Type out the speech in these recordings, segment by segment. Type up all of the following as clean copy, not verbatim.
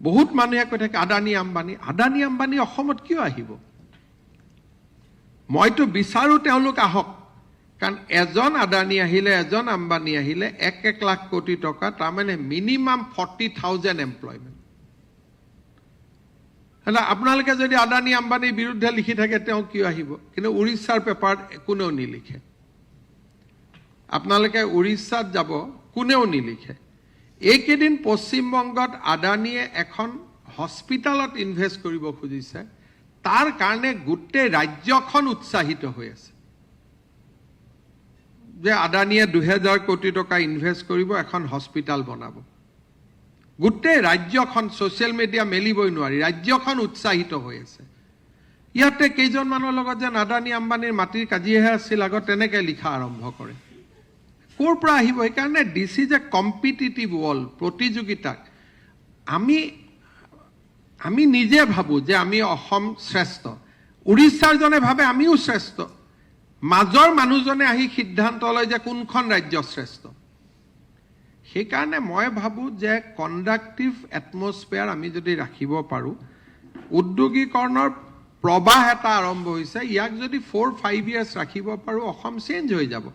বহুত মানুহে কৈ থাকে আদানী আম্বানী অসমত কিয় আহিব মইতো বিচাৰো তেওঁলোক আহক কাৰণ এজন আদানী আহিলে এজন আম্বানী আহিলে 1 লাখ কোটি টকা তাৰ মানে মিনিমাম 40,000 এমপ্লয়মেন্ট হলা আপোনালোকে যদি আদানী আম্বানীৰ বিৰুদ্ধে লিখি থাকে তেওঁ কিয় আহিব কিন্তু উৰিষ্যাৰ পেপাৰত কোনেও নিলিখে আপোনালোকে উৰিষ্যাত যাব কোনেও নিলিখে এইকেদিন পশ্চিমবংগত আদানীয়ে এখন হস্পিটালত ইনভেস্ট কৰিব খুজিছে তাৰ কাৰণে গোটেই ৰাজ্যখন উৎসাহিত হৈ আছে যে আদানীয়ে 2000 কোটি টকা ইনভেস্ট কৰিব এখন হস্পিটাল বনাব গোটেই ৰাজ্যখন সোশ্যাল মিডিয়া মেলিবই নোৱাৰি ৰাজ্যখন উৎসাহিত হৈ আছে ইয়াতে কেইজন মানুহৰ লগত যে আদানী আম্বানীৰ মাটিৰ কাজিয়াহে আছিল আগত তেনেকৈ লিখা আৰম্ভ কৰে কোৰ পৰা আহিব এই কাৰণে this is a competitive world প্ৰতিযোগিতাক আমি নিজে ভাবো যে আমি অসম শ্ৰেষ্ঠ উৰিষ্যাৰ জনে ভাবে আমিও শ্ৰেষ্ঠ মাজৰ মানুহজনে আহি সিদ্ধান্ত লয় যে কোনখন ৰাজ্য শ্ৰেষ্ঠ সেই কাৰণে মই ভাবো যে কন্ডাক্টিভ এটমস্ফিয়াৰ আমি যদি ৰাখিব পাৰো উদ্যোগীকৰণৰ প্ৰবাহ এটা আৰম্ভ হৈছে ইয়াক যদি 4-5 ইয়াৰ্স ৰাখিব পাৰো অসম চেঞ্জ হৈ যাব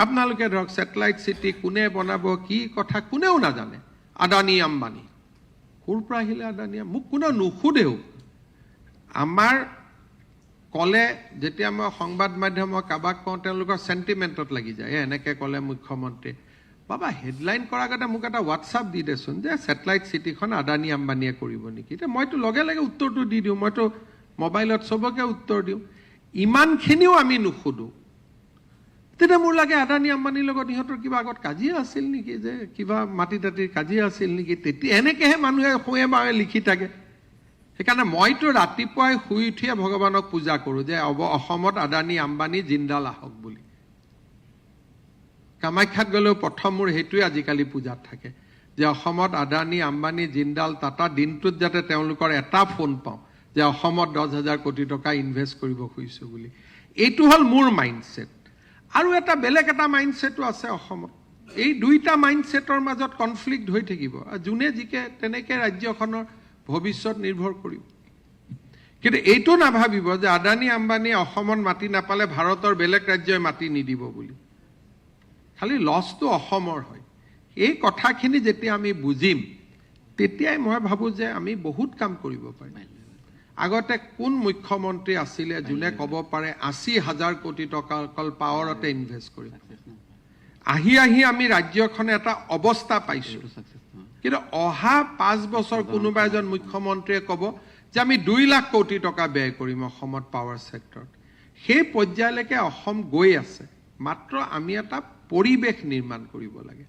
আপোনালোকে ধৰক স্যাটেলাইট সিটি কোনে বনাব কি কথা কোনেও নাজানে আদানী আম্বানী কোৰ পৰা আহিলে আদানী মোক কোনেও নুখুদেও আমাৰ কলে যেতিয়া মই সংবাদ মাধ্যমক কাবাক কওঁ তেওঁলোকৰ সেন্টিমেন্টত লাগি যায় এনেকে কলে মুখ্যমন্ত্ৰী বাবা হেডলাইন কৰাৰ আগতে মোক এটা হোৱাটছআপ দি দেচোন যে স্যাটেলাইট সিটিখন আদানী আম্বানীয়ে কৰিব নেকি তে মইতো লগে লগে উত্তৰটো দি দিওঁ মইতো মোবাইলত সবকে উত্তৰ দিওঁ ইমানখিনিও আমি নুখুদো তেতিয়া মোৰ লাগে আদানী আম্বানীৰ লগত ইহঁতৰ কিবা আগত কাজিয়া আছিল নেকি যে কিবা মাটি তাটিৰ কাজিয়া আছিল নেকি তেতিয়া এনেকেহে মানুহে শুয়ে বাৱে লিখি থাকে সেইকাৰণে মইতো ৰাতিপুৱাই শুই উঠিয়ে ভগৱানক পূজা কৰোঁ যে অসমত আদানী আম্বানী জিন্দাল আহক বুলি কামাখ্যাত গ'লেও প্ৰথম মোৰ সেইটোৱে আজিকালি পূজাত থাকে যে অসমত আদানী আম্বানী জিন্দাল টাটা দিনটোত যাতে তেওঁলোকৰ এটা ফোন পাওঁ যে অসমত 10,000 কোটি টকা ইনভেস্ট কৰিব খুজিছো বুলি এইটো হল মোৰ মাইন্ডসেট আৰু এটা বেলেগ এটা মাইন্ডসেটও আছে অসমত এই দুইটা মাইন্ডসেটৰ মাজত কনফ্লিক্ট হৈ থাকিব যোনে জিকে তেনেকে ৰাজ্যখনৰ ভৱিষ্যত নিৰ্ভৰ কৰিব কিন্তু এইটো নাভাবিব যে আদানী আম্বানী অসমত মাটি নাপালে ভাৰতৰ বেলেগ ৰাজ্যই মাটি নিদিব বুলি খালি লছটো অসমৰ হয় এই কথাখিনি যেতিয়া আমি বুজিম তেতিয়াই মই ভাবো যে আমি বহুত কাম কৰিব পাৰিম আগতে কোন মুখ্যমন্ত্ৰী আছিল যোনে ক'ব পাৰে 80,000 কোটি টকা অকল পাৱাৰতে ইনভেস্ট কৰিব আহি আমি ৰাজ্যখনে এটা অৱস্থা পাইছো কিন্তু অহা 5 বছৰ কোনোবা এজন মুখ্যমন্ত্ৰীয়ে ক'ব যে আমি 2 লাখ কোটি টকা ব্যয় কৰিম অসমত পাৱাৰ সেক্টৰত সেই পৰ্যায়লৈকে অসম গৈ আছে মাত্ৰ আমি এটা পৰিবেশ নিৰ্মাণ কৰিব লাগে